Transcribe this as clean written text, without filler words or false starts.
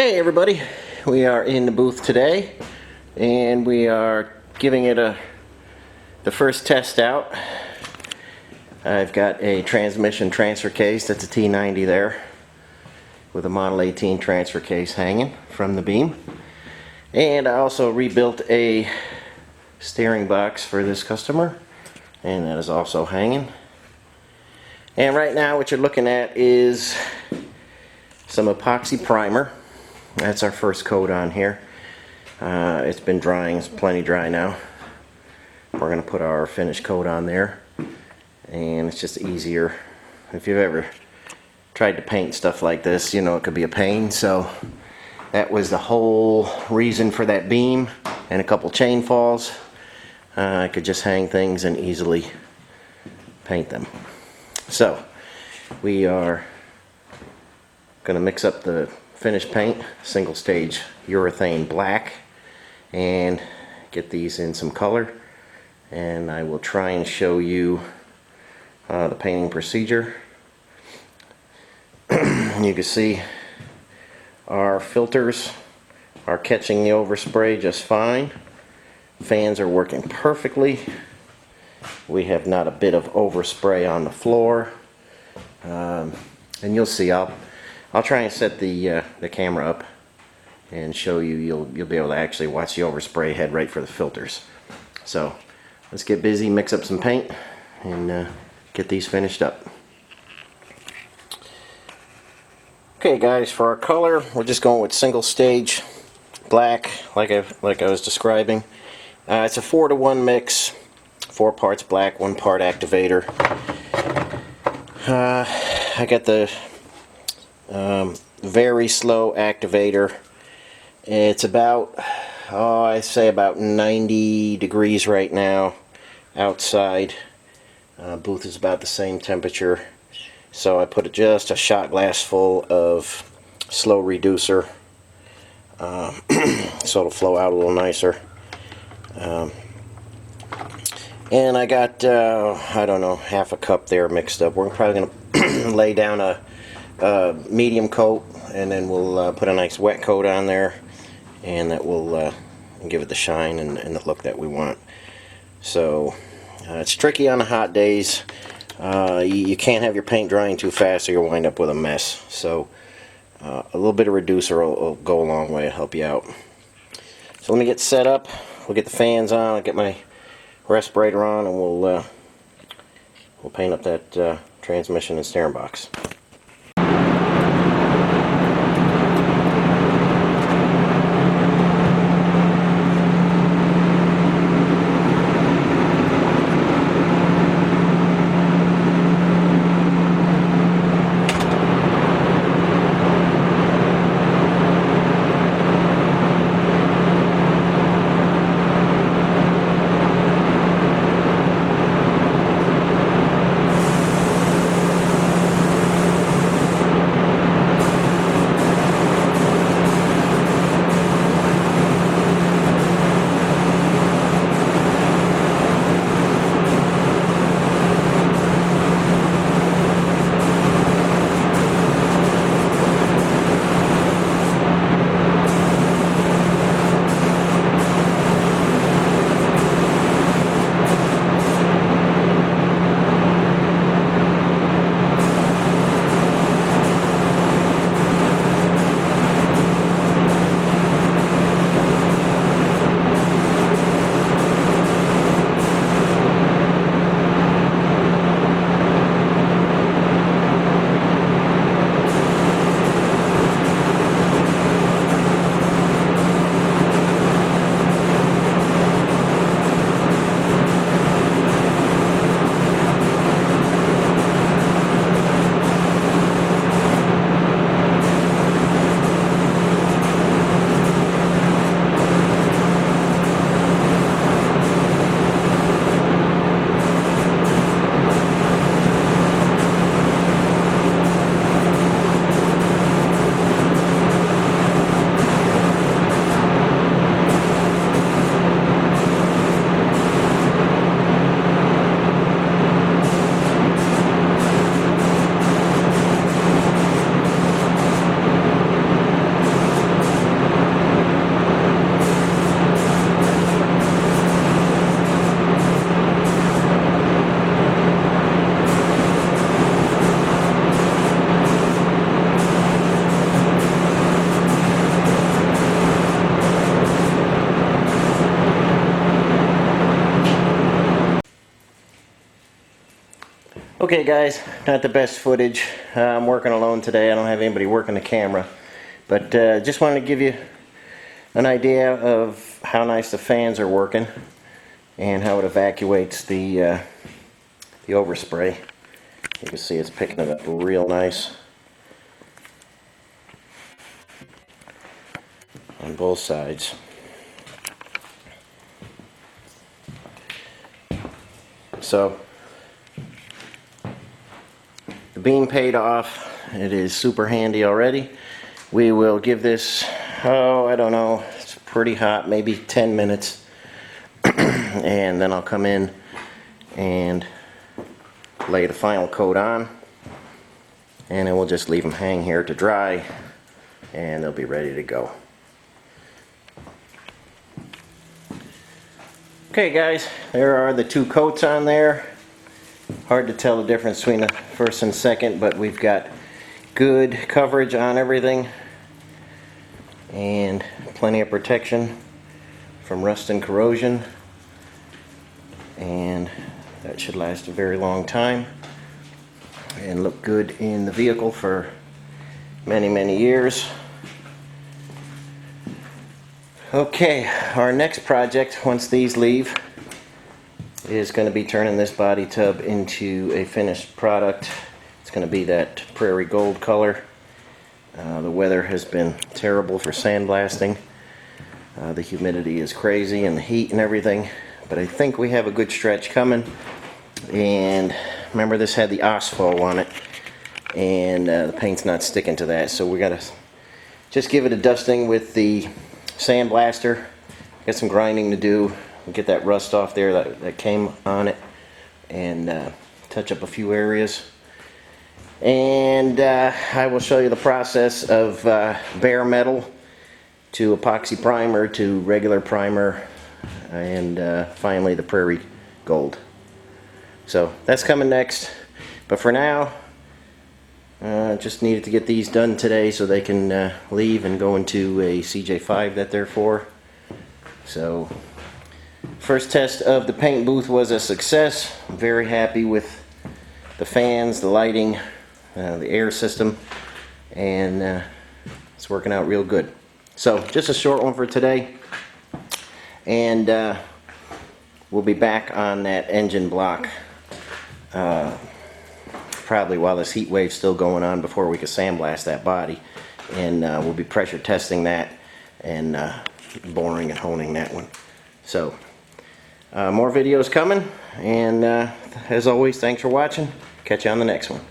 Hey everybody, we are in the booth today and we are giving it the first test out. I've got a transmission transfer case, that's a T90 there, with a Model 18 transfer case hanging from the beam. And I also rebuilt a steering box for this customer, and that is also hanging. And right now what you're looking at is some epoxy primer. That's our first coat on here. It's been drying, it's plenty dry now. We're going to put our finish coat on there, and it's just easier. If you've ever tried to paint stuff like this, you know it could be a pain. So that was the whole reason for that beam and a couple chain falls. I could just hang things and easily paint them. So we are going to mix up the finished paint, single stage urethane black, and get these in some color, and I will try and show you the painting procedure. You can see our filters are catching the overspray just fine. Fans are working perfectly. We have not a bit of overspray on the floor, and you'll see. I'll try and set the camera up and show you. You'll be able to actually watch the overspray head right for the filters. So let's get busy, mix up some paint, and get these finished up. Okay guys, for our color we're just going with single stage black, like I was describing. It's a 4-to-1 mix, 4 parts black, 1 part activator. I got the very slow activator. It's about, I say about 90 degrees right now outside. Booth is about the same temperature, so I put just a shot glass full of slow reducer so it'll flow out a little nicer. And I got I don't know, half a cup there mixed up. We're probably going to lay down a medium coat, and then we'll put a nice wet coat on there, and that will give it the shine and the look that we want. So it's tricky on the hot days. You can't have your paint drying too fast or you'll wind up with a mess. So a little bit of reducer will go a long way to help you out. So let me get set up. We'll get the fans on. I'll get my respirator on, and we'll paint up that transmission and steering box. Okay guys, not the best footage. I'm working alone today. I don't have anybody working the camera. But just wanted to give you an idea of how nice the fans are working and how it evacuates the overspray. You can see it's picking it up real nice on both sides. So the beam paid off. It is super handy already. We will give this, oh, I don't know, it's pretty hot, maybe 10 minutes. And then I'll come in and lay the final coat on. And then we'll just leave them hang here to dry. And they'll be ready to go. Okay guys, there are the two coats on there. Hard to tell the difference between the first and second, but we've got good coverage on everything and plenty of protection from rust and corrosion, and that should last a very long time and look good in the vehicle for many years. Okay, our next project, once these leave, is going to be turning this body tub into a finished product. It's going to be that prairie gold color. The weather has been terrible for sandblasting. The humidity is crazy and the heat and everything, but I think we have a good stretch coming. And remember, this had the OSFO on it, and the paint's not sticking to that, so we got to just give it a dusting with the sandblaster. Got some grinding to do, get that rust off there that came on it, and touch up a few areas. And I will show you the process of bare metal to epoxy primer to regular primer, and finally the prairie gold. So that's coming next, but for now just needed to get these done today so they can leave and go into a CJ5 that they're for. So first test of the paint booth was a success. I'm very happy with the fans, the lighting, the air system, and it's working out real good. So just a short one for today, and we'll be back on that engine block probably while this heat wave's still going on before we can sandblast that body, and we'll be pressure testing that and boring and honing that one. So more videos coming, and as always, thanks for watching. Catch you on the next one.